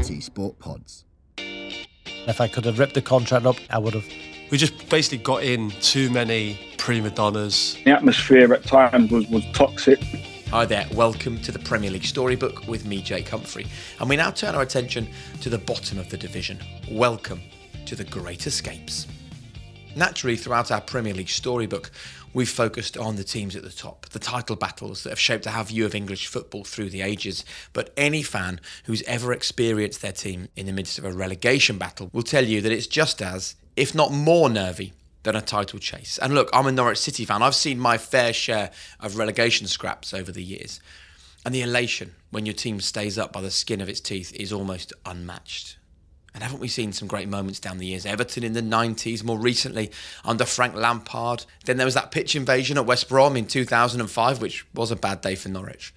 City Sport Pods. If I could have ripped the contract up, I would have. We just basically got in too many prima donnas. The atmosphere at times was toxic. Hi there, welcome to the Premier League Storybook with me, Jake Humphrey. And we now turn our attention to the bottom of the division. Welcome to the Great Escapes. Naturally, throughout our Premier League Storybook, we've focused on the teams at the top, the title battles that have shaped our view of English football through the ages. But any fan who's ever experienced their team in the midst of a relegation battle will tell you that it's just as, if not more nervy, than a title chase. And look, I'm a Norwich City fan. I've seen my fair share of relegation scraps over the years. And the elation when your team stays up by the skin of its teeth is almost unmatched. And haven't we seen some great moments down the years? Everton in the 90s, more recently under Frank Lampard. Then there was that pitch invasion at West Brom in 2005, which was a bad day for Norwich.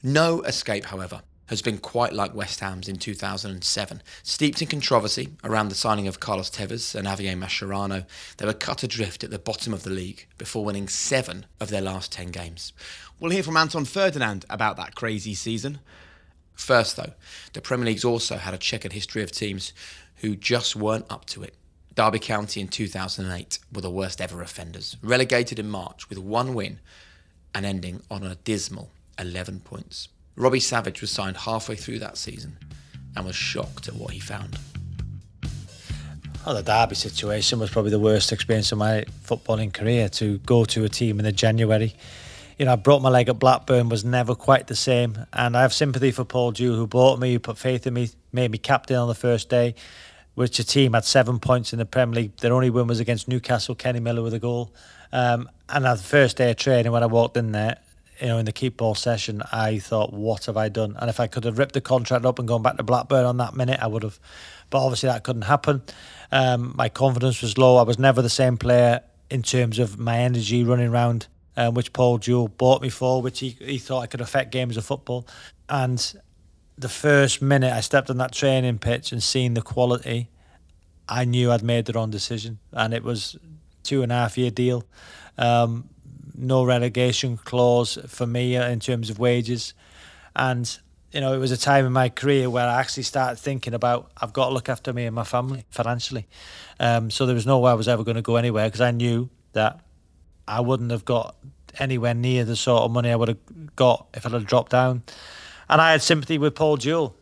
No escape, however, has been quite like West Ham's in 2007. Steeped in controversy around the signing of Carlos Tevez and Javier Mascherano, they were cut adrift at the bottom of the league before winning 7 of their last 10 games. We'll hear from Anton Ferdinand about that crazy season. First, though, the Premier League's also had a checkered history of teams who just weren't up to it. Derby County in 2008 were the worst ever offenders, relegated in March with 1 win and ending on a dismal 11 points. Robbie Savage was signed halfway through that season and was shocked at what he found. Well, the Derby situation was probably the worst experience of my footballing career. To go to a team in the January, I broke my leg at Blackburn, was never quite the same. And I have sympathy for Paul Dew, who bought me, who put faith in me, made me captain on the first day, which a team had 7 points in the Premier League. Their only win was against Newcastle, Kenny Miller with a goal. And on the first day of training, when I walked in there, in the keep ball session, I thought, what have I done? And if I could have ripped the contract up and gone back to Blackburn on that minute, I would have. But obviously that couldn't happen. My confidence was low. I was never the same player in terms of my energy running around, which Paul Jewell bought me for, which he thought I could affect games of football. And the first minute I stepped on that training pitch and seen the quality, I knew I'd made the wrong decision. And it was a 2.5-year deal. No relegation clause for me in terms of wages. And, it was a time in my career where I actually started thinking about, I've got to look after me and my family financially. So there was no way I was ever going to go anywhere, because I knew that I wouldn't have got anywhere near the sort of money I would have got if I'd have dropped down. And I had sympathy with Paul Jewell.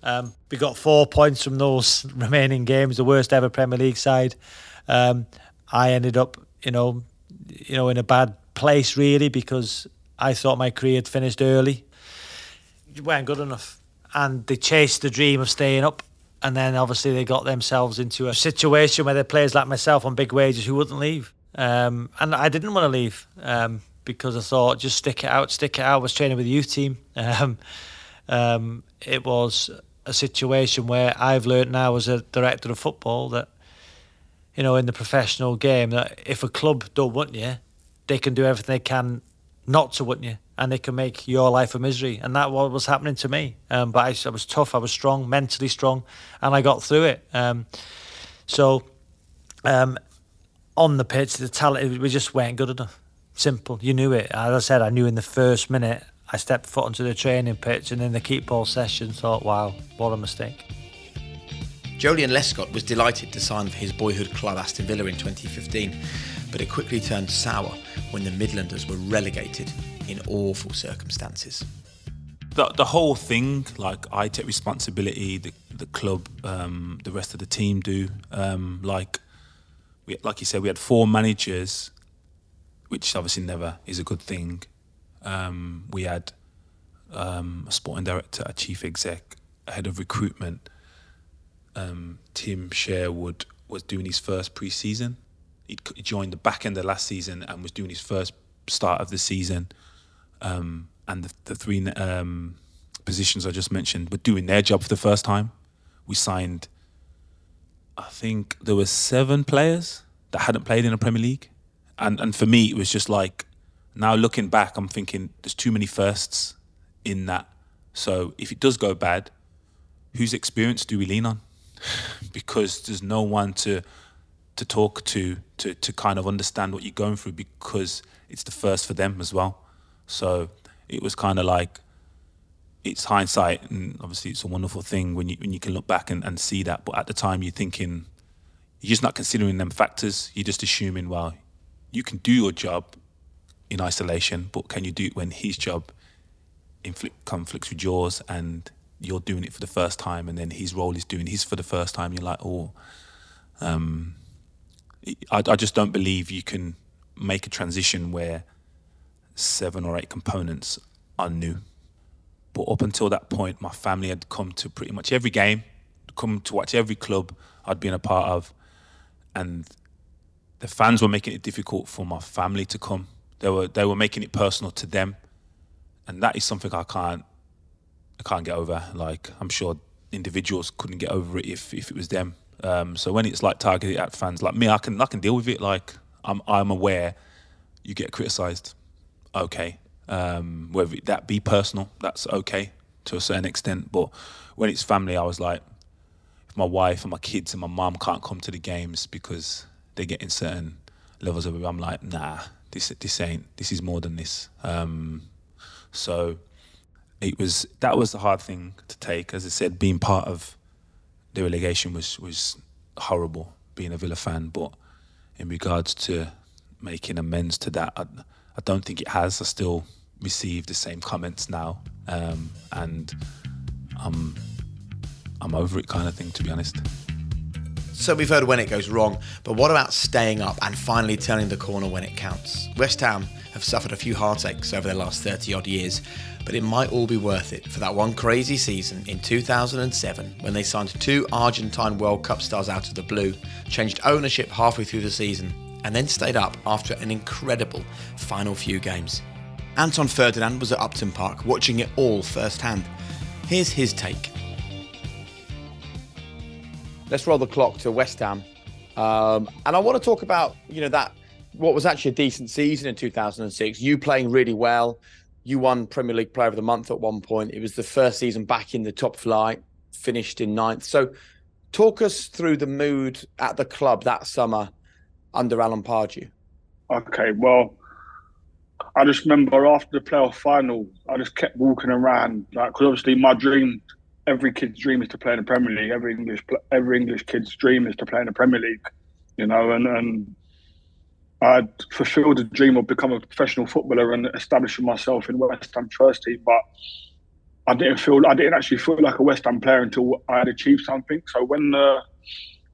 We got 4 points from those remaining games, the worst ever Premier League side. I ended up, in a bad place really, because I thought my career had finished early. It weren't good enough, and they chased the dream of staying up, and then obviously they got themselves into a situation where there are players like myself on big wages who wouldn't leave, and I didn't want to leave, because I thought, just stick it out. I was training with the youth team. It was a situation where I've learned now as a director of football that, in the professional game, that if a club don't want you, they can do everything they can not to want you, and they can make your life a misery. And that was happening to me. But I was tough, I was strong, mentally strong, and I got through it. On the pitch, the talent, we just weren't good enough. Simple, you knew it. As I said, I knew in the first minute I stepped foot onto the training pitch, and in the keep ball session thought, wow, what a mistake. Joleon Lescott was delighted to sign for his boyhood club Aston Villa in 2015, but it quickly turned sour when the Midlanders were relegated in awful circumstances. The whole thing, I take responsibility, the club, the rest of the team do. Like you said, we had 4 managers, which obviously never is a good thing. We had a sporting director, a chief exec, a head of recruitment. Tim Sherwood was doing his first pre-season. He joined the back end of last season and was doing his first start of the season. And the 3 positions I just mentioned were doing their job for the first time. We signed, I think there were 7 players that hadn't played in the Premier League. And for me, it was just like, now looking back, I'm thinking there's too many firsts in that. So if it does go bad, whose experience do we lean on? Because there's no one to talk to kind of understand what you're going through, because it's the first for them as well. So it was kind of like, it's hindsight, and obviously it's a wonderful thing when you can look back and see that. But at the time, you're thinking, you're just not considering them factors. You're just assuming, well, you can do your job in isolation, but can you do it when his job conflicts with yours, and you're doing it for the first time, and then his role is doing his for the first time? You're like, I just don't believe you can make a transition where 7 or 8 components are new. But up until that point, my family had come to pretty much every game, come to watch every club I'd been a part of, and the fans were making it difficult for my family to come. They were making it personal to them, and that is something I can't get over. Like, I'm sure individuals couldn't get over it if it was them. So when it's like targeted at fans like me, I can deal with it. Like, I'm aware you get criticised. Okay. Whether that be personal, that's okay to a certain extent. But when it's family, I was like, if my wife and my kids and my mum can't come to the games because they're getting certain levels of it, I'm like, nah, this is more than this. So that was the hard thing to take. As I said, being part of the relegation was horrible, being a Villa fan. But in regards to making amends to that, I don't think it has. I still receive the same comments now, and I'm over it, kind of thing, to be honest. So we've heard when it goes wrong, but what about staying up and finally turning the corner when it counts? West Ham have suffered a few heartaches over their last 30 odd years, but it might all be worth it for that one crazy season in 2007 when they signed 2 Argentine World Cup stars out of the blue, changed ownership halfway through the season, and then stayed up after an incredible final few games. Anton Ferdinand was at Upton Park watching it all firsthand. Here's his take. Let's roll the clock to West Ham. And I want to talk about, what was actually a decent season in 2006. You playing really well. You won Premier League Player of the Month at one point. It was the first season back in the top flight, finished in 9th. So talk us through the mood at the club that summer under Alan Pardew. Okay, well, I just remember after the playoff final, I just kept walking around, because obviously my dream, every kid's dream is to play in the Premier League. Every English kid's dream is to play in the Premier League, and I'd fulfilled the dream of becoming a professional footballer and establishing myself in West Ham first team. But I didn't actually feel like a West Ham player until I had achieved something. So when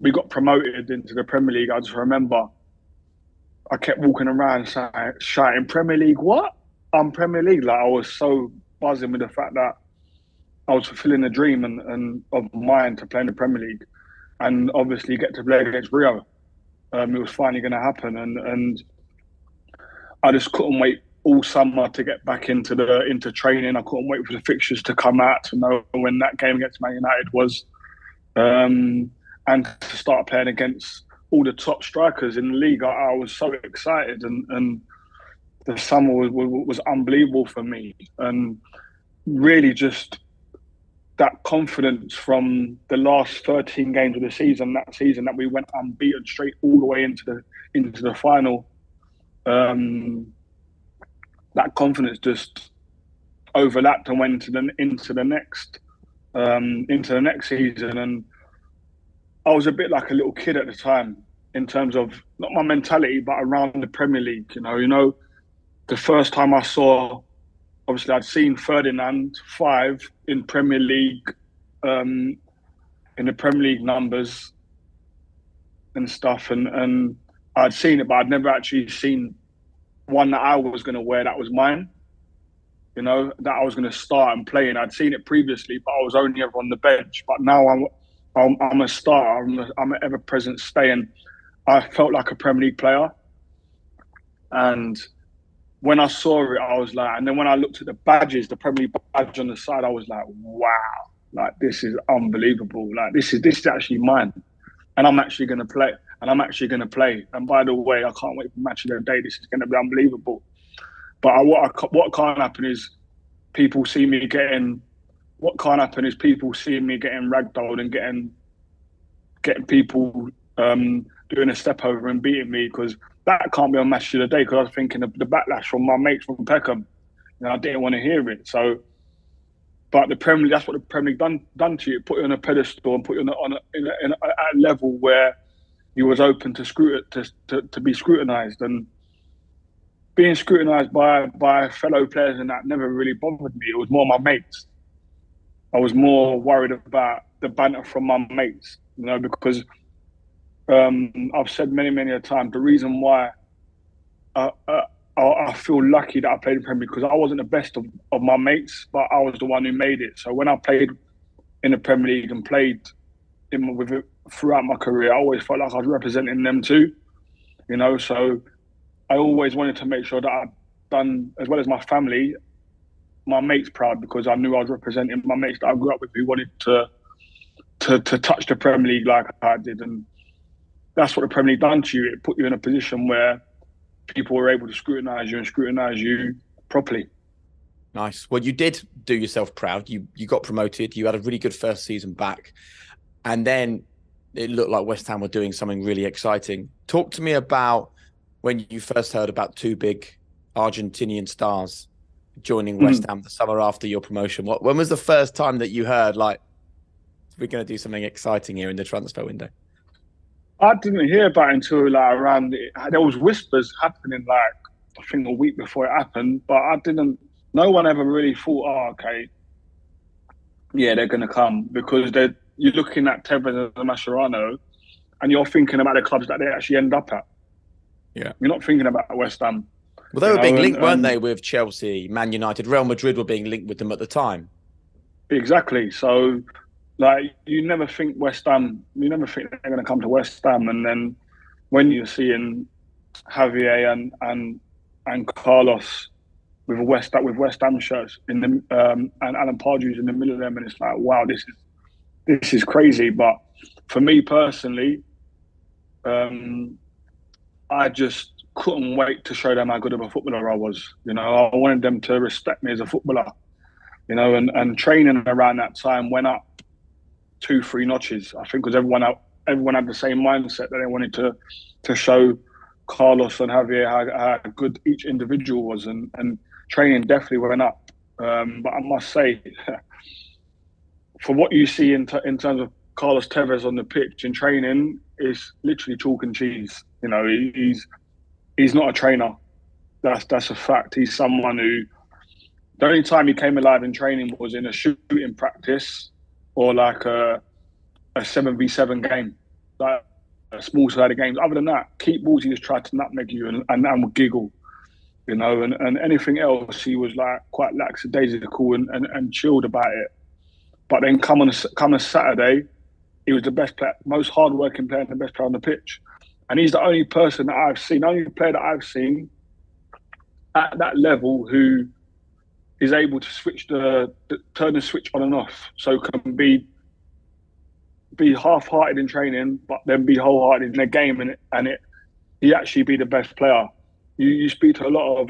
we got promoted into the Premier League, I just remember I kept walking around shouting, Premier League, what? I'm Premier League. Like, I was so buzzing with the fact that I was fulfilling a dream and of mine to play in the Premier League, and obviously get to play against Rio. It was finally going to happen, and I just couldn't wait all summer to get back into training. I couldn't wait for the fixtures to come out to know when that game against Man United was, and to start playing against all the top strikers in the league. I was so excited, and the summer was unbelievable for me, and really just that confidence from the last 13 games of the season, that we went unbeaten straight all the way into the final. That confidence just overlapped and went into the next season, and I was a bit like a little kid at the time in terms of not my mentality, but around the Premier League. The first time I saw, obviously I'd seen Ferdinand 5 in Premier League, in the Premier League numbers and stuff, and I'd seen it, but I'd never actually seen one that I was going to wear that was mine. That I was going to start and play in. I'd seen it previously, but I was only ever on the bench. But now I'm a starter. I'm an ever-present stay, and I felt like a Premier League player. And when I saw it, I was like, and then when I looked at the badges, the Premier League badge on the side, I was like, wow, like this is unbelievable. Like this is actually mine, and I'm actually going to play. And by the way, I can't wait for match of the day. This is going to be unbelievable. But what can't happen is people see me getting. What can't happen is people seeing me getting ragdolled and getting people doing a step over and beating me, because that can't be on match of the day. Because I was thinking of the backlash from my mates from Peckham, and I didn't want to hear it. So But the Premier League, that's what the Premier League done to you. It put you on a pedestal and put you at a level where you was open to be scrutinised, and being scrutinised by fellow players and that never really bothered me. It was more my mates. I was more worried about the banter from my mates, because I've said many a time the reason why I feel lucky that I played in Premier League, because I wasn't the best of my mates, but I was the one who made it. So when I played in the Premier League and played with it throughout my career, I always felt like I was representing them too, So I always wanted to make sure that I'd done, as well as my family, my mates proud, because I knew I was representing my mates that I grew up with who wanted to touch the Premier League like I did. And that's what the Premier League done to you. It put you in a position where people were able to scrutinise you properly. Nice. Well, you did do yourself proud. You got promoted. You had a really good first season back. And then it looked like West Ham were doing something really exciting. Talk to me about when you first heard about two big Argentinian stars joining West Ham the summer after your promotion. When was the first time that you heard, like, we're going to do something exciting here in the transfer window? I didn't hear about it until around. There was whispers happening, I think a week before it happened, but I didn't. No one ever really thought, "Oh, okay, yeah, they're going to come," because you're looking at Tevez and Mascherano, and you're thinking about the clubs that they actually end up at. Yeah, you're not thinking about West Ham. Well, they were being linked, weren't they, with Chelsea, Man United, Real Madrid were being linked with them at the time. Exactly. So, you never think West Ham. You never think they're going to come to West Ham, and then when you're seeing Javier and Carlos with West Ham shirts in the and Alan Pardew's in the middle of them, and it's like, wow, this is crazy. But for me personally, I just couldn't wait to show them how good of a footballer I was. I wanted them to respect me as a footballer. And training around that time went up 2-3 notches, I think, because everyone had the same mindset that they wanted to show Carlos and Javier how good each individual was, and training definitely went up. But I must say, for what you see in terms of Carlos Tevez on the pitch in training, is literally chalk and cheese. He's not a trainer. That's a fact. He's someone who, the only time he came alive in training was in a shooting practice or like a 7v7 game, like a small sided games. Other than that, keep balls, he just tried to nutmeg you and would giggle, and anything else, he was like quite lackadaisical and chilled about it. But then come a Saturday, he was the best player, most hardworking player and the best player on the pitch. And he's the only person that I've seen, only player that I've seen at that level who is able to turn the switch on and off. So can be half-hearted in training, but then be wholehearted in the game, and he actually be the best player. You speak to a lot of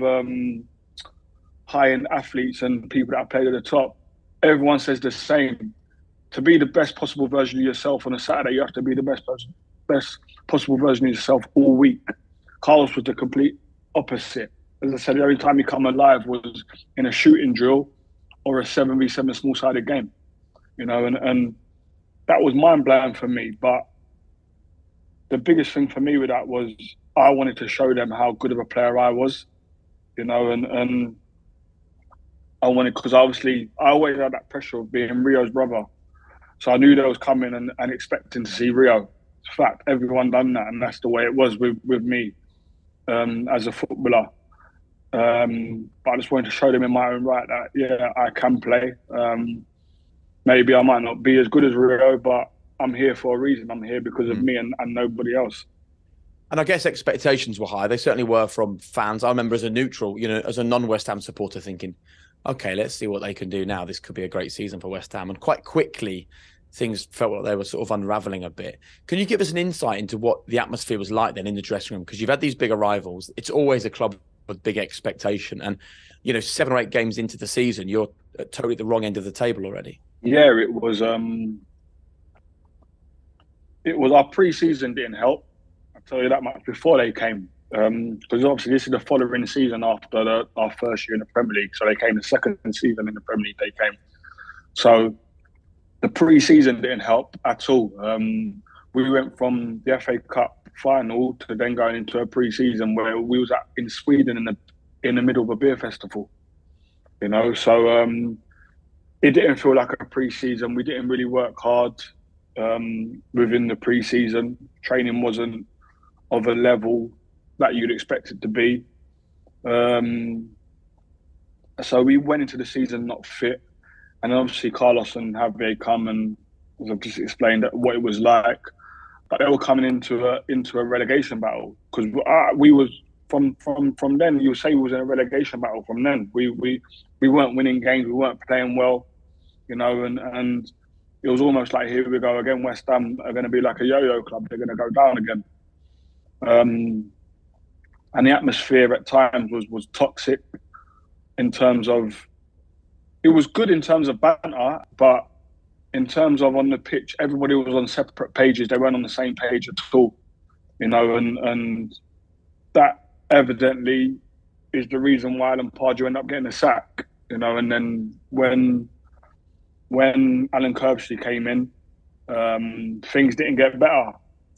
high-end athletes and people that have played at the top. Everyone says the same. To be the best possible version of yourself on a Saturday, you have to be the best possible version of yourself all week. Carlos was the complete opposite. As I said, the only time he come alive was in a shooting drill or a 7v7 small-sided game, and that was mind-blowing for me. But the biggest thing for me with that was I wanted to show them how good of a player I was, and I wanted, because obviously I always had that pressure of being Rio's brother. So I knew they was coming and expecting to see Rio. In fact, everyone done that, and that's the way it was with me as a footballer. But I just wanted to show them in my own right that, yeah, I can play. Maybe I might not be as good as Rio, but I'm here for a reason. I'm here because of me and nobody else. And I guess expectations were high. They certainly were from fans. I remember as a neutral, as a non-West Ham supporter thinking, okay, let's see what they can do now. This could be a great season for West Ham. And quite quickly, things felt like they were sort of unravelling a bit. Can you give us an insight into what the atmosphere was like then in the dressing room? Because you've had these bigger rivals. It's always a club with big expectation. And, 7 or 8 games into the season, you're at totally the wrong end of the table already. Yeah, it was our pre-season didn't help. I'll tell you that much before they came. Because obviously this is the following season after our first year in the Premier League. So they came the second season in the Premier League, they came. So the pre-season didn't help at all. We went from the FA Cup final to then going into a pre-season where we was in Sweden in the middle of a beer festival. So it didn't feel like a pre-season. We didn't really work hard within the pre-season. Training wasn't of a level that you'd expect it to be. So we went into the season not fit. And obviously Carlos and Javier come, and as I've just explained what it was like. But they were coming into a relegation battle, because we was from then. You would say we was in a relegation battle from then. We weren't winning games. We weren't playing well, and it was almost like, here we go again. West Ham are going to be like a yo-yo club. They're going to go down again. And the atmosphere at times was toxic in terms of, it was good in terms of banter, but in terms of on the pitch, everybody was on separate pages. They weren't on the same page at all, and that evidently is the reason why Alan Pardew ended up getting a sack, and then when Alan Curbishley came in, things didn't get better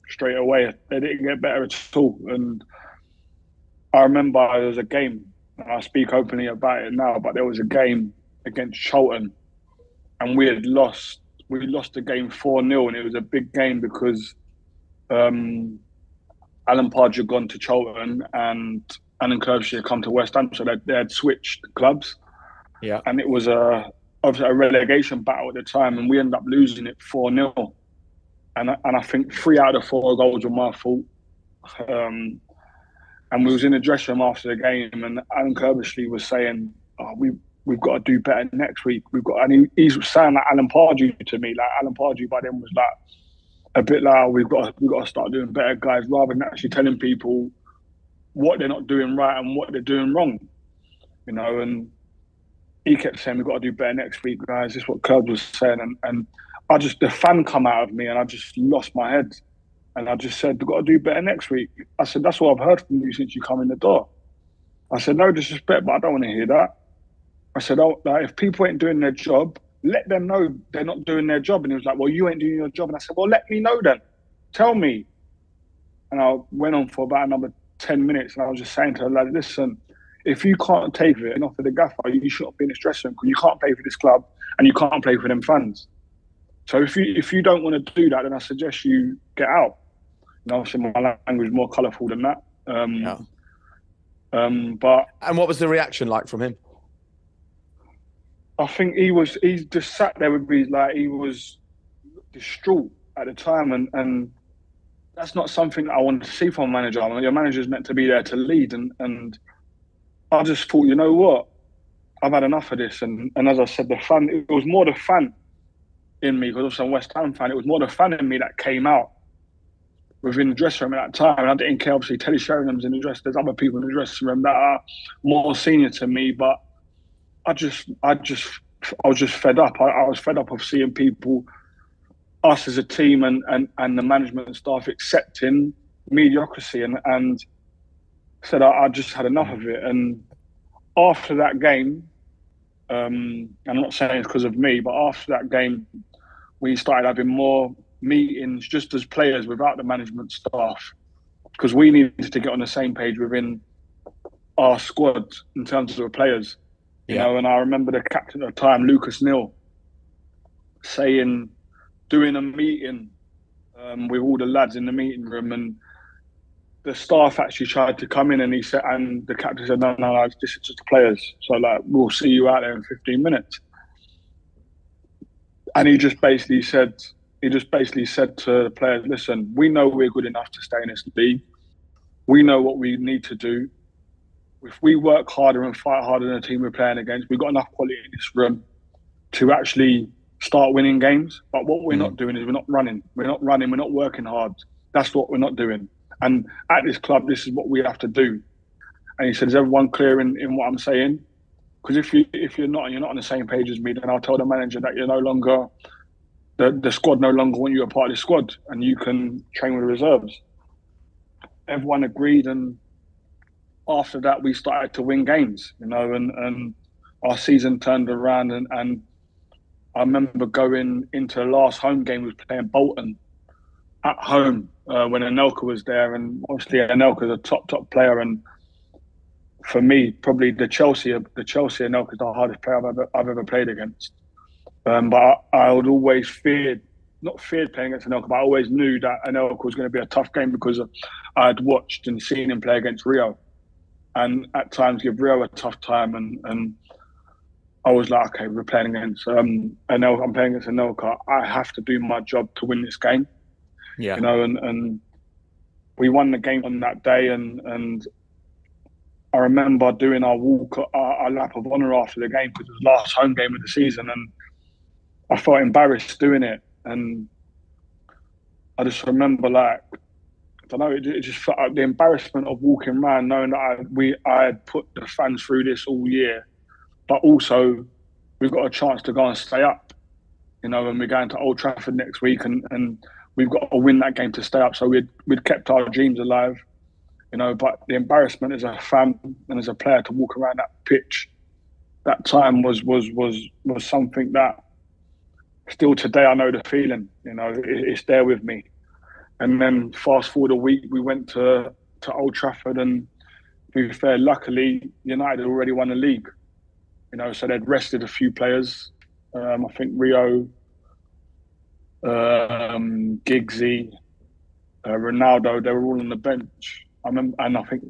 straight away. They didn't get better at all. And I remember there was a game, and I speak openly about it now, but there was a game against Charlton, and we lost the game 4-0, and it was a big game because Alan Pardew had gone to Charlton and Alan Curbishley had come to West Ham, so they had switched clubs. Yeah. And it was obviously a relegation battle at the time, and we ended up losing it 4-0. And I think 3 out of the 4 goals were my fault. And we was in the dressing room after the game, and Alan Curbishley was saying, we've got to do better next week. And he's saying like Alan Pardew to me. Like Alan Pardew by then was like a bit like, we've got to start doing better, guys, rather than actually telling people what they're not doing right and what they're doing wrong. And he kept saying, we've got to do better next week, guys. This is what Curbs was saying. And the fan come out of me, and I just lost my head. And I just said, we've got to do better next week. I said, that's what I've heard from you since you come in the door. I said, no disrespect, but I don't want to hear that. I said, if people ain't doing their job, let them know they're not doing their job. And he was like, well, you ain't doing your job. And I said, well, let me know then. Tell me. And I went on for about another 10 minutes, and I was just saying to her, like, listen, if you can't take it and offer the gaffer, you shouldn't be in this dressing room, because you can't play for this club and you can't play for them fans. So if you don't want to do that, then I suggest you get out. Obviously my language is more colourful than that. But and what was the reaction like from him? I think he just sat there with me, like he was distraught at the time, and that's not something that I wanted to see from a manager. I mean, your manager's meant to be there to lead, and I just thought, you know what, I've had enough of this. And as I said, it was more the fan in me, because I'm a West Ham fan. It was more the fan in me that came out within the dressing room at that time. And I didn't care, obviously, Teddy Sheringham's in the dressing room. There's other people in the dressing room that are more senior to me, but I was just fed up. I was fed up of seeing people, us as a team and the management staff, accepting mediocrity, and said I just had enough of it. And after that game, I'm not saying it's because of me, but after that game, we started having more meetings just as players without the management staff, because we needed to get on the same page within our squad in terms of the players. And I remember the captain at the time, Lucas Neal, doing a meeting with all the lads in the meeting room, and the staff actually tried to come in, and he said, and the captain said, no, this is just the players. So like, we'll see you out there in 15 minutes. And he just basically said to the players, listen, we know we're good enough to stay in this league. We know what we need to do. If we work harder and fight harder than the team we're playing against, we've got enough quality in this room to actually start winning games. But what we're not doing is we're not running. We're not working hard. That's what we're not doing. And at this club, this is what we have to do. And he said, is everyone clear in what I'm saying? Because if you're not on the same page as me, then I'll tell the manager that you're no longer, the squad no longer want you a part of the squad, and you can train with the reserves. Everyone agreed, and after that we started to win games, and our season turned around, and I remember going into the last home game, we was playing Bolton at home when Anelka was there, and obviously Anelka's a top player, and for me, probably the Chelsea Anelka is the hardest player I've ever played against. But I would always not feared playing against Anelka, but I always knew that Anelka was going to be a tough game because I had watched and seen him play against Rio, and at times give Rio a tough time, and I was like, okay, we're playing against Anelka. I'm playing against Anelka. I have to do my job to win this game. Yeah. And we won the game on that day, and I remember doing our walk, our lap of honour after the game because it was the last home game of the season, and I felt embarrassed doing it. And I just remember, like, I don't know, it just felt like the embarrassment of walking around knowing that I had put the fans through this all year, but also we've got a chance to go and stay up, and we're going to Old Trafford next week, and we've got to win that game to stay up. So we'd kept our dreams alive, but the embarrassment as a fan and as a player to walk around that pitch that time was something that still today I know the feeling. It's there with me. And then fast forward a week, we went to Old Trafford, and to be fair, luckily United had already won the league. So they'd rested a few players. I think Rio, Giggsy, Ronaldo, they were all on the bench. I remember, and I think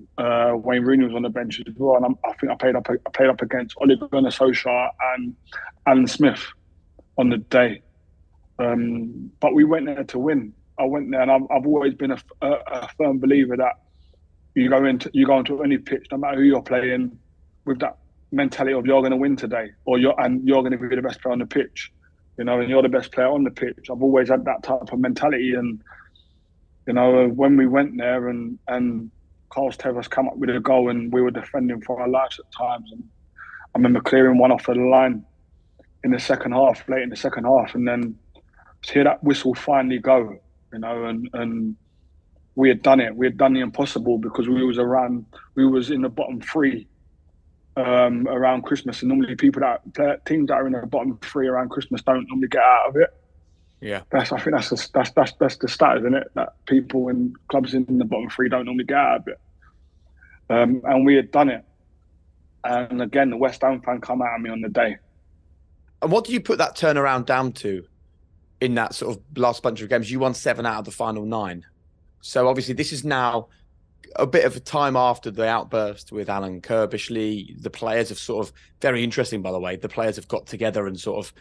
Wayne Rooney was on the bench as well. And I think I played up against Ole Gunnar Solskjaer and Alan Smith on the day. But we went there to win. I went there, and I've always been a firm believer that you go into any pitch, no matter who you're playing, with that mentality of you're going to win today, or you're going to be the best player on the pitch, and you're the best player on the pitch. I've always had that type of mentality, and when we went there and Carl Tevez come up with a goal, and we were defending for our lives at times, and I remember clearing one off the line in the second half, late in the second half, and then to hear that whistle finally go, and we had done it. We had done the impossible because we was in the bottom three around Christmas, and normally teams that are in the bottom three around Christmas don't normally get out of it. Yeah, I think that's the stat, isn't it? That people in clubs in the bottom three don't normally get out of it. And we had done it, and again, the West Ham fan come at me on the day. And what do you put that turnaround down to in that sort of last bunch of games? You won 7 out of the final 9. So obviously this is now a bit of a time after the outburst with Alan Kirbishley. The players have sort of, very interesting, by the way, the players have got together and sort of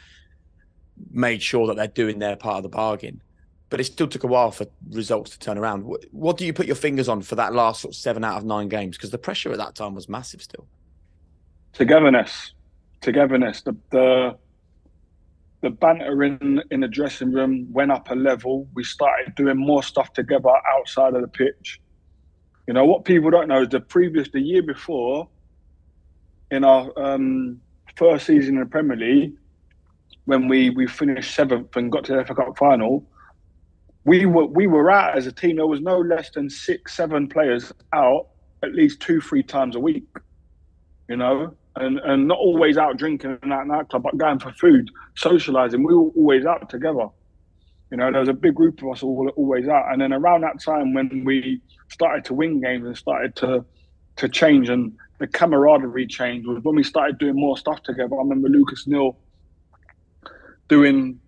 made sure that they're doing their part of the bargain. But it still took a while for results to turn around. What do you put your fingers on for that last sort of 7 out of 9 games? Because the pressure at that time was massive still. Togetherness. The banter in the dressing room went up a level. We started doing more stuff together outside of the pitch. What people don't know is the year before, in our first season in the Premier League, when we finished 7th and got to the FA Cup final, we were out as a team. There was no less than 6-7 players out at least 2-3 times a week, and not always out drinking in that nightclub, but going for food, socialising. We were always out together. There was a big group of us always out. And then around that time when we started to win games and started to change, and the camaraderie changed, was when we started doing more stuff together. I remember Lucas Neal doing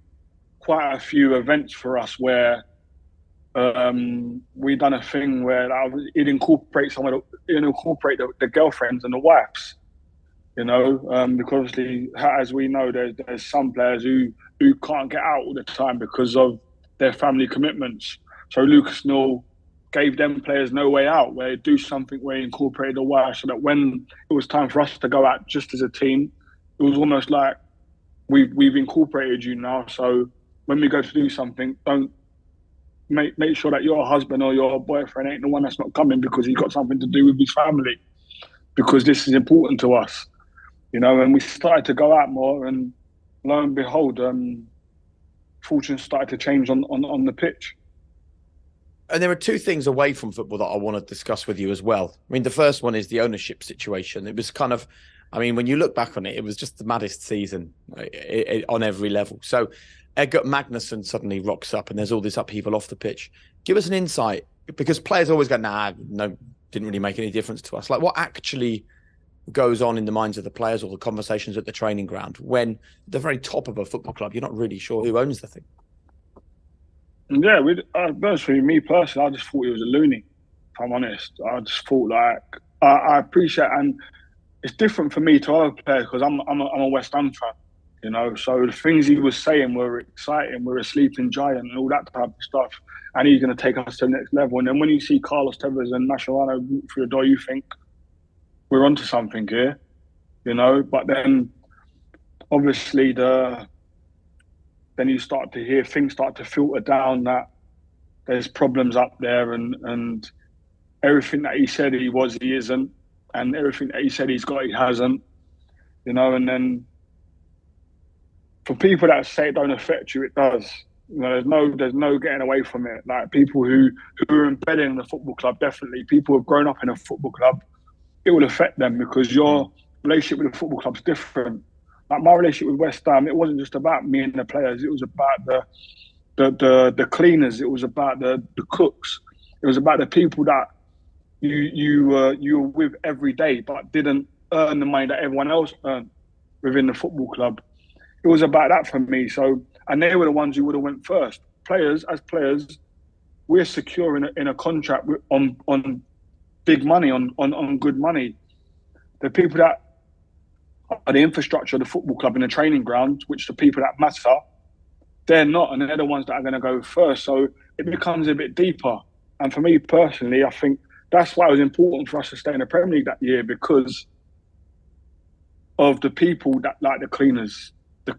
quite a few events for us where we done a thing where he'd incorporate the girlfriends and the wives, because obviously, as we know, there's some players who can't get out all the time because of their family commitments. So Lucas Neal gave them players no way out, where he'd do something where he incorporated the wives, so that when it was time for us to go out just as a team, it was almost like we've incorporated you now. So when we go to do something, don't make sure that your husband or your boyfriend ain't the one that's not coming because he's got something to do with his family, because this is important to us. And we started to go out more, and lo and behold, fortunes started to change on the pitch. And there are 2 things away from football that I want to discuss with you as well. I mean, the first one is the ownership situation. It was kind of I mean, when you look back on it, it was just the maddest season on every level. So Edgar Magnusson suddenly rocks up and there's all this upheaval off the pitch. Give us an insight, because players always go, nah, no, didn't really make any difference to us. Like, what actually goes on in the minds of the players or the conversations at the training ground when at the very top of a football club, you're not really sure who owns the thing? Yeah, personally, me personally, I just thought he was a loony, if I'm honest. I just thought, like, I appreciate, and it's different for me to other players because I'm a West Ham fan, you know. So the things he was saying were exciting. We're a sleeping giant and all that type of stuff. And he's going to take us to the next level. And then when you see Carlos Tevez and Mascherano walk through the door, you think we're onto something here, you know. But then, obviously, then you start to hear things start to filter down that there's problems up there, and everything that he said he was, he isn't. And everything that he said he's got, he hasn't, you know. And then for people that say it don't affect you, it does. You know, there's no getting away from it. Like, people who are embedded in the football club, definitely people who have grown up in a football club, it will affect them because your relationship with the football club's different. Like, my relationship with West Ham, it wasn't just about me and the players. It was about the cleaners. It was about the cooks. It was about the people that you were with every day, but didn't earn the money that everyone else earned within the football club. It was about that for me. So, and they were the ones who would have went first. Players, we're secure in a contract on big money, on good money. The people that are the infrastructure of the football club in the training ground, which the people that matter, they're not, and they're the ones that are going to go first. So it becomes a bit deeper. And for me personally, I think that's why it was important for us to stay in the Premier League that year, because of the people that, like the cleaners, the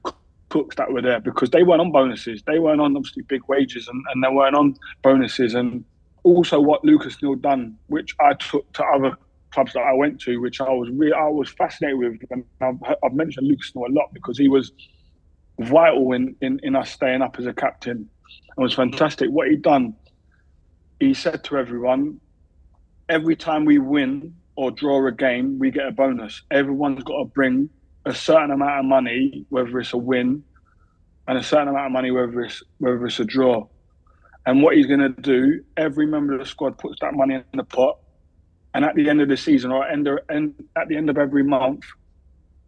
cooks that were there, because they weren't on bonuses. They weren't on obviously big wages, and they weren't on bonuses. And also what Lucas Neal done, which I took to other clubs that I went to, which I was fascinated with. And I've mentioned Lucas Neal a lot because he was vital in us staying up as a captain. It was fantastic. What he'd done, he said to everyone, every time we win or draw a game, we get a bonus. Everyone's got to bring a certain amount of money, whether it's a win, and a certain amount of money, whether it's a draw. And what he's going to do, every member of the squad puts that money in the pot, and at the end of the season or at the end of every month,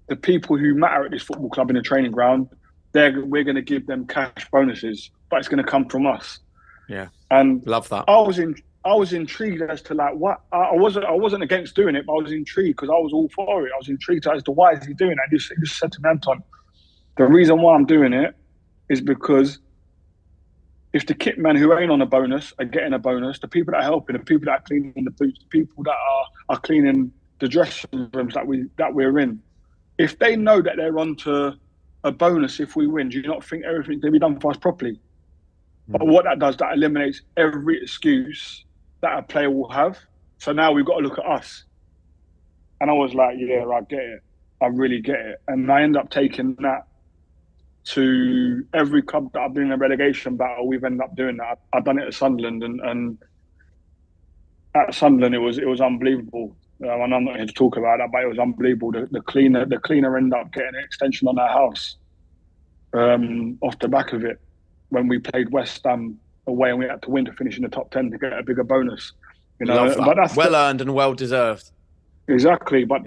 the people who matter at this football club in the training ground, we're going to give them cash bonuses, but it's going to come from us. Yeah, and love that. I was intrigued as to, like, what I wasn't against doing it, but I was intrigued because I was all for it. I was intrigued as to why is he doing that. He just said to me, Anton, the reason why I'm doing it is because if the kit men who ain't on a bonus are getting a bonus, the people that are helping, the people that are cleaning the boots, the people that are cleaning the dressing rooms that we're in, if they know that they're onto a bonus if we win, do you not think everything's going to be done for us properly? But what that does, that eliminates every excuse that a player will have. So now we've got to look at us. And I was like, yeah, I get it. I really get it. And I end up taking that to every club that I've been in a relegation battle. We've ended up doing that. I've done it at Sunderland, and at Sunderland it was unbelievable. And I'm not here to talk about that, but it was unbelievable. The cleaner ended up getting an extension on our house off the back of it when we played West Ham away, and we had to win to finish in the top 10 to get a bigger bonus. You know, Love that. But that's well earned and well deserved. Exactly, but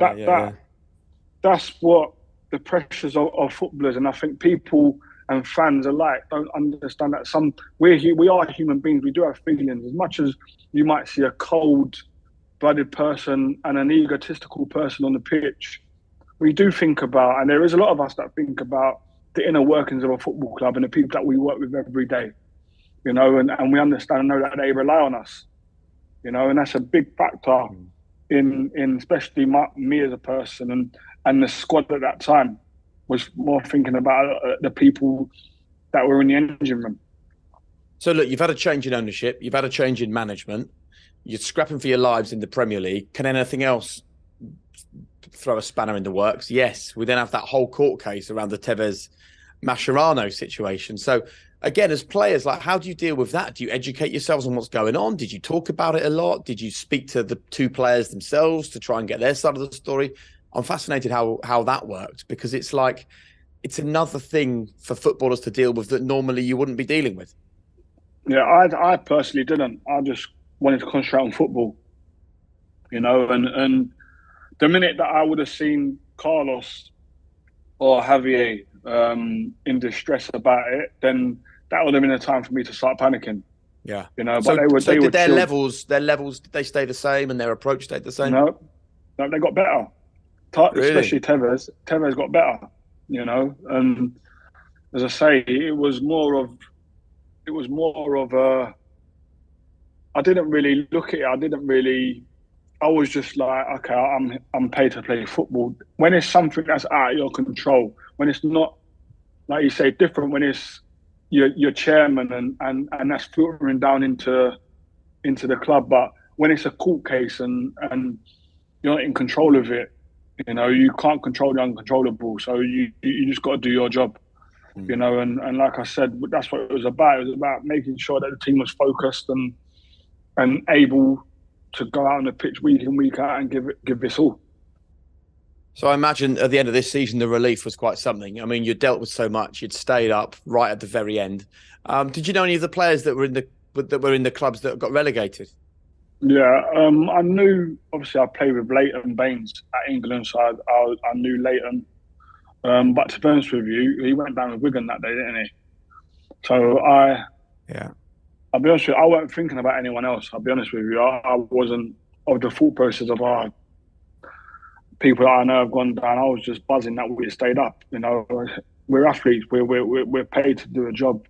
that's what the pressures of footballers, and I think people and fans alike don't understand that we are human beings. We do have feelings. As much as you might see a cold-blooded person and an egotistical person on the pitch, we do think about, and there is a lot of us that think about the inner workings of a football club and the people that we work with every day. You know, and we understand and know that they rely on us, you know, and that's a big factor in especially me as a person, and the squad at that time was more thinking about the people that were in the engine room. So look, you've had a change in ownership, you've had a change in management, you're scrapping for your lives in the Premier League. Can anything else throw a spanner in the works? Yes, we then have that whole court case around the Tevez Mascherano situation. So again, as players, like, how do you deal with that? Do you educate yourselves on what's going on? Did you talk about it a lot? Did you speak to the two players themselves to try and get their side of the story? I'm fascinated how that worked, because it's like it's another thing for footballers to deal with that normally you wouldn't be dealing with. Yeah, I personally didn't. I just wanted to concentrate on football, and the minute that I would have seen Carlos or Javier in distress about it, then that would have been a time for me to start panicking. Yeah. But So they were did their chilled. levels, did they stay the same and their approach stayed the same? No, they got better. Really? Especially Tevez. Tevez got better, and as I say, it was more of a. I didn't really look at it. I was just like, okay, I'm paid to play football. When it's something that's out of your control, when it's not, like you say, different. When it's your chairman and that's filtering down into the club. But when it's a court case and you're not in control of it, you can't control the uncontrollable. So you just got to do your job. And like I said, that's what it was about. It was about making sure that the team was focused and able to go out on the pitch week in, week out and give this all. So I imagine at the end of this season, the relief was quite something. I mean, you dealt with so much, you'd stayed up right at the very end. Did you know any of the players that were in the clubs that got relegated? Yeah, I knew. Obviously, I played with Leighton Baines at England, so I knew Leighton. But to be honest with you, he went down with Wigan that day, didn't he? So I'll be honest with you, I wasn't thinking about anyone else. I'll be honest with you, I wasn't of the thought process of people that I know have gone down. I was just buzzing that we stayed up. We're athletes. We're paid to do a job.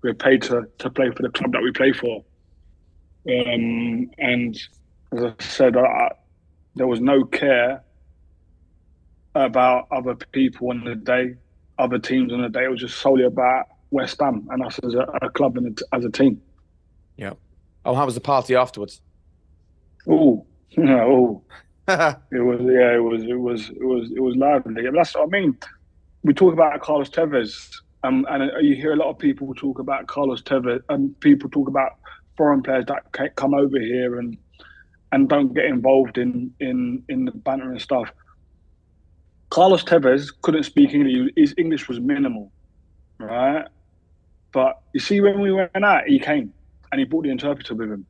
We're paid to play for the club that we play for. And as I said, there was no care about other people on the day, other teams on the day. It was just solely about West Ham and us as a club and as a team. Yeah. Oh, how was the party afterwards? Oh. It was lively. That's what I mean. We talk about Carlos Tevez, and you hear a lot of people talk about Carlos Tevez, and people talk about foreign players that come over here and don't get involved in the banter and stuff. Carlos Tevez couldn't speak English. His English was minimal, right? But you see, when we went out, he came and he brought the interpreter with him.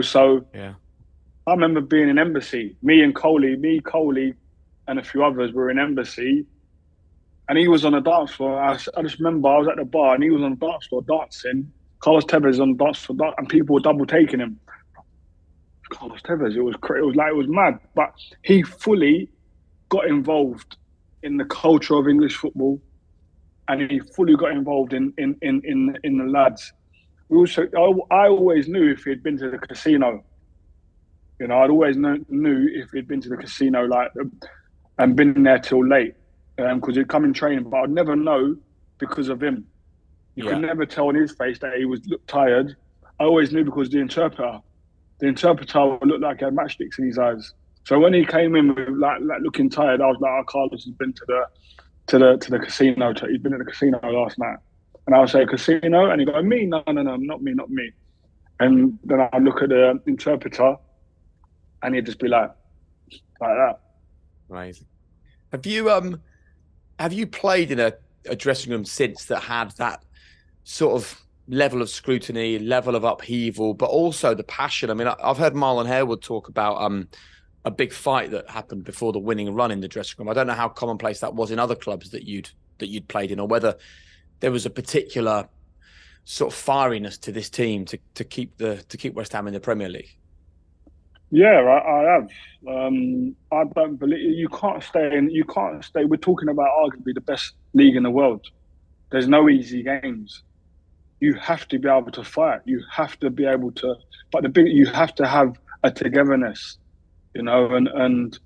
So yeah. I remember being in Embassy. Coley, and a few others were in Embassy, and he was on the dance floor. I just remember I was at the bar and he was on the dance floor dancing. Carlos Tevez on the dance floor, and people were double taking him. Carlos Tevez, it was mad, but he fully got involved in the culture of English football, and he fully got involved in the lads. I always knew if he had been to the casino. I'd always knew if he'd been to the casino and been there till late, because he'd come in training, but I'd never know because of him. You could never tell on his face that he looked tired. I always knew because the interpreter looked like he had matchsticks in his eyes. So when he came in with like looking tired, I was like, "Oh, Carlos has been to the casino. He's been at the casino last night." And I would say, "Casino?" And he go, "Me? No, not me." And then I look at the interpreter, and he'd just be like that. Amazing. Have you played in a dressing room since that had that sort of level of scrutiny, level of upheaval, but also the passion? I mean, I've heard Marlon Harewood talk about a big fight that happened before the winning run in the dressing room. I don't know how commonplace that was in other clubs that you'd played in, or whether there was a particular sort of fieriness to this team to keep West Ham in the Premier League. Yeah, I have. I don't believe you can't stay. We're talking about arguably the best league in the world. There's no easy games. You have to be able to fight. You have to be able to. But you have to have a togetherness, And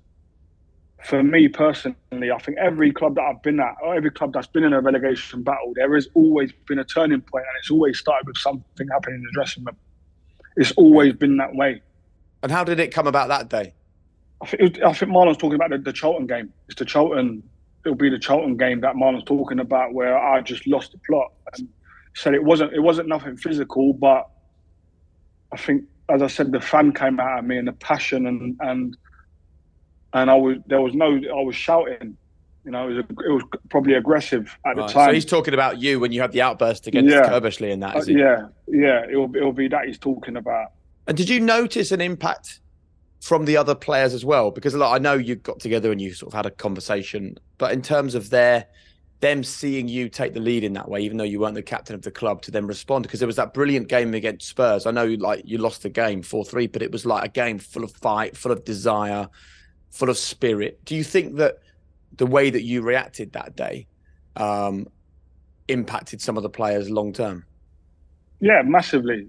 for me personally, I think every club that I've been at, or every club that's been in a relegation battle, there has always been a turning point, and it's always started with something happening in the dressing room. It's always been that way. And how did it come about that day? I think Marlon's talking about the Charlton game. It'll be the Charlton game that Marlon's talking about, where I just lost the plot and said it wasn't nothing physical, but I think, as I said, the fan came out of me and the passion and and I was shouting. You know, it was probably aggressive at the Right. time. So he's talking about you when you had the outburst against Kerbishley and that, is he? Yeah. It'll be that he's talking about. And did you notice an impact from the other players as well? Because I know you got together and you sort of had a conversation, but in terms of them seeing you take the lead in that way, even though you weren't the captain of the club, to then respond, because there was that brilliant game against Spurs. I know you lost the game 4-3, but it was like a game full of fight, full of desire, full of spirit. Do you think that the way that you reacted that day impacted some of the players long term? Yeah, massively.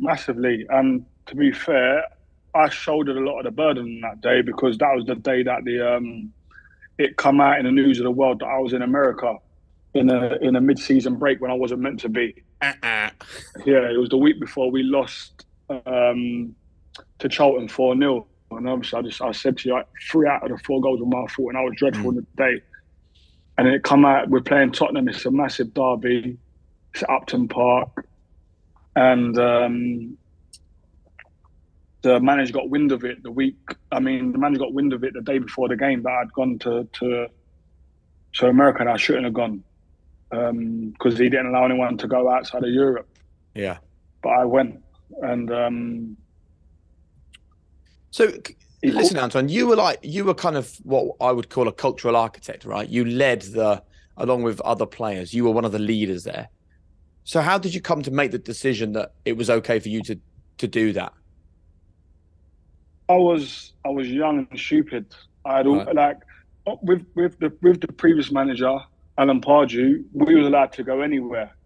And to be fair, I shouldered a lot of the burden that day, because that was the day that it come out in the news of the world that I was in America in a mid-season break when I wasn't meant to be. Yeah, it was the week before we lost to Charlton 4-0. And obviously I said to you, like, 3 out of the 4 goals were my fault, and I was dreadful in the day. And then it come out, we're playing Tottenham, it's a massive derby, it's at Upton Park. And the manager got wind of it the manager got wind of it the day before the game, that I'd gone to America, and I shouldn't have gone, because he didn't allow anyone to go outside of Europe. Yeah. But I went, and so listen, Anton, you were kind of what I would call a cultural architect, right? You led along with other players, you were one of the leaders there. So how did you come to make the decision that it was okay for you to do that? I was young and stupid. I had with the previous manager, Alan Pardew, we was allowed to go anywhere.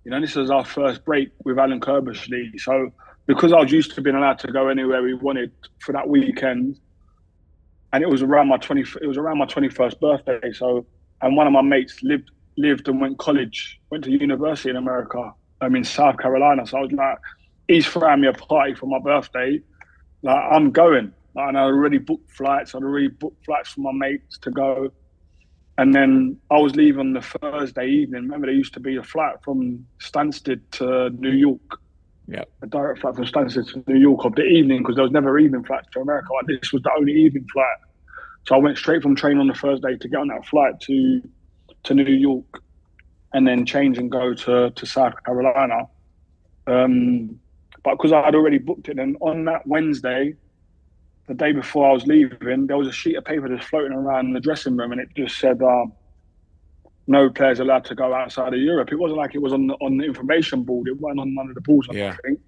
You know, this was our first break with Alan Kerbishley. So because I was used to being allowed to go anywhere we wanted for that weekend, and it was around my 21st birthday. So, and one of my mates lived and went to university in America, in South Carolina. So I was like, he's throwing me a party for my birthday. Like, I'm going. And I already booked flights. I'd already booked flights for my mates to go. And then I was leaving the Thursday evening. Remember, there used to be a flight from Stansted to New York. Yeah. A direct flight from Stansted to New York of the evening, because there was never evening flights to America. This was the only evening flight. So I went straight from train on the Thursday to get on that flight to New York, and then change and go to South Carolina. But because I had already booked it, and on that Wednesday, the day before I was leaving, there was a sheet of paper just floating around in the dressing room, and it just said, no players allowed to go outside of Europe. It wasn't like it was on the information board. It wasn't on none of the boards or anything.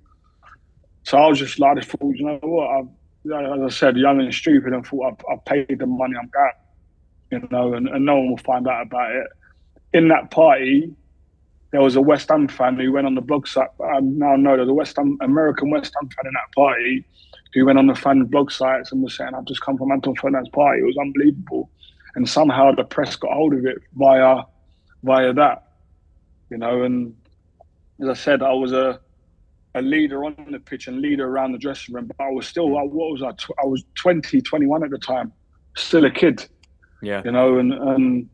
So I was just like, I thought, you know what, as I said, young and stupid, and thought I've paid the money, I'm going. You know, and no one will find out about it. In that party, there was a West Ham fan who went on the blog site. I now know there's American West Ham fan in that party who went on the fan blog sites and was saying, I've just come from Anton Ferdinand's party. It was unbelievable. And somehow the press got hold of it via that, you know. And as I said, I was a leader on the pitch and leader around the dressing room, but I was still, I was 20, 21 at the time, still a kid. Yeah. You know, and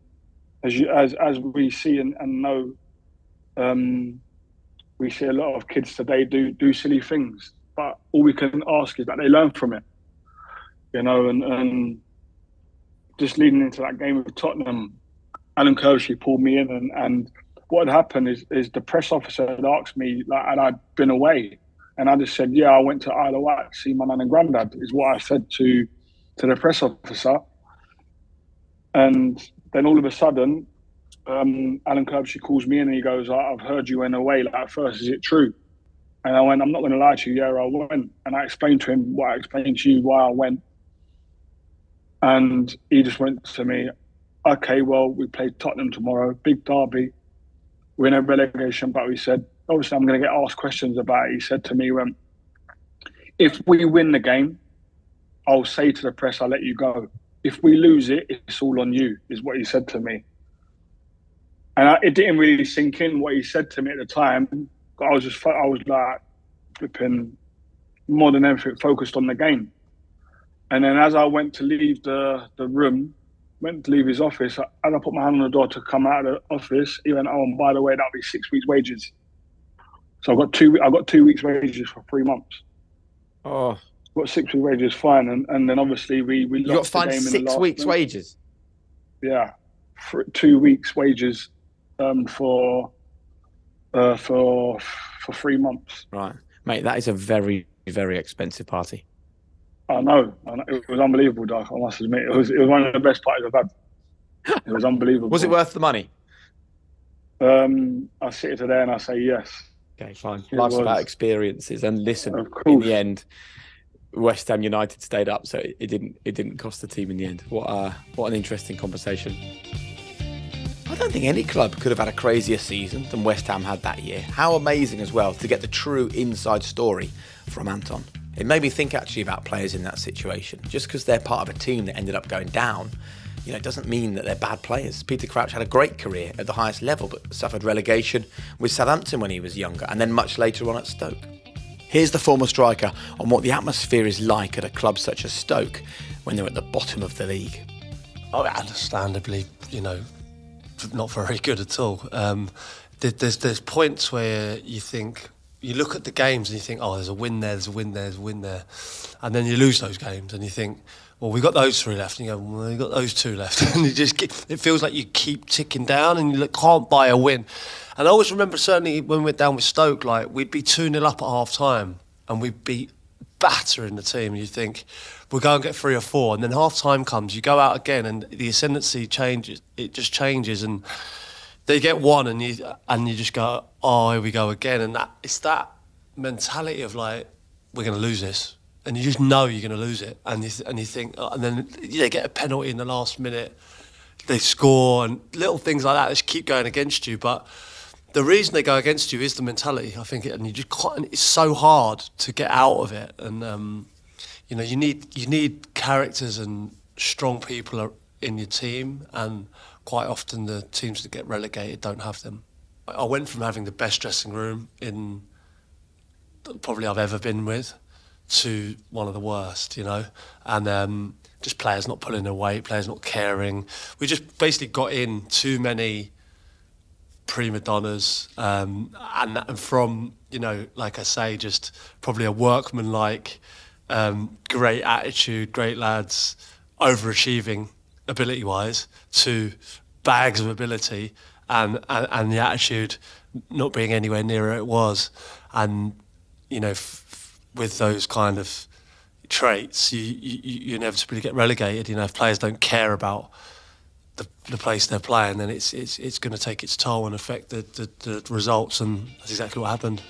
as we see and know, we see a lot of kids today do silly things, but all we can ask is that they learn from it. You know, and just leading into that game with Tottenham, Alan Kerbishley pulled me in, and what had happened is the press officer had asked me, like, and I'd been away, and I just said, yeah, I went to Isle of Wight to see my nan and granddad, is what I said to the press officer. And then all of a sudden, Alan Kerbishley calls me in and he goes, I've heard you went away. Like, at first, is it true? And I went, I'm not going to lie to you. Yeah, I went. And I explained to him what I explained to you, why I went. And he just went to me, okay, well, we play Tottenham tomorrow, big derby. We're in a relegation, but we said, obviously, I'm going to get asked questions about it. He said to me, if we win the game, I'll say to the press, I'll let you go. If we lose it, it's all on you, is what he said to me. And it didn't really sink in what he said to me at the time. But I was like, flipping, more than anything, focused on the game. And then as I went to leave the room, went to leave his office, as I put my hand on the door to come out of the office, he went, oh, and by the way, that'll be 6 weeks' wages. So I got 2 weeks' wages for 3 months. Oh, got 6 weeks' wages fine, and then obviously we You got lost the fined game in the 6 last weeks' minute. wages. Yeah, for 2 weeks' wages for 3 months. Right, mate. That is a very, very expensive party. I know. It was unbelievable, Doc. I must admit, it was one of the best parties I've had. It was unbelievable. Was it worth the money? I sit here today and I say yes. Okay, fine. It Life's was. about experiences, and listen. Of course. In the end, West Ham United stayed up, so it didn't cost the team in the end. What an interesting conversation. I don't think any club could have had a crazier season than West Ham had that year. How amazing as well to get the true inside story from Anton. It made me think actually about players in that situation. Just because they're part of a team that ended up going down, it doesn't mean that they're bad players. Peter Crouch had a great career at the highest level, but suffered relegation with Southampton when he was younger, and then much later on at Stoke. Here's the former striker on what the atmosphere is like at a club such as Stoke when they're at the bottom of the league. Oh, understandably, not very good at all. There's points where you look at the games and you think, oh, there's a win there, there's a win there, there's a win there. And then you lose those games and you think, well, we got those 3 left. And you go, well, you got those 2 left. And it feels like you keep ticking down and you can't buy a win. And I always remember, certainly when we went down with Stoke, like we'd be 2-0 up at half time and we'd be battering the team. And you think, we'll go and get 3 or 4. And then half time comes, you go out again and the ascendancy changes. It just changes. And they get 1 and you just go, oh, here we go again. And it's that mentality of like, we're going to lose this. And you just know you're going to lose it. And you think, and then they get a penalty in the last minute, they score, and little things like that just keep going against you. But the reason they go against you is the mentality, I think, and you just can't, it's so hard to get out of it. And you need characters and strong people in your team, and quite often the teams that get relegated don't have them. I went from having the best dressing room in probably I've ever been with to one of the worst, and just players not pulling their weight, players not caring. We just basically got in too many prima donnas, and from, like I say, just probably a workman-like, great attitude, great lads, overachieving ability-wise, to bags of ability and the attitude not being anywhere near it was. And, with those kind of traits, you inevitably get relegated. If players don't care about the place they're playing, then it's going to take its toll and affect the results, and that's exactly what happened.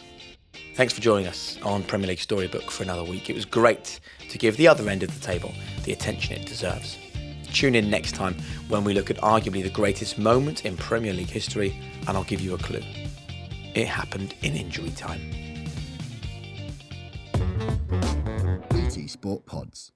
Thanks for joining us on Premier League Storybook for another week. It was great to give the other end of the table the attention it deserves. Tune in next time when we look at arguably the greatest moment in Premier League history, and I'll give you a clue. It happened in injury time. BT Sport Pods.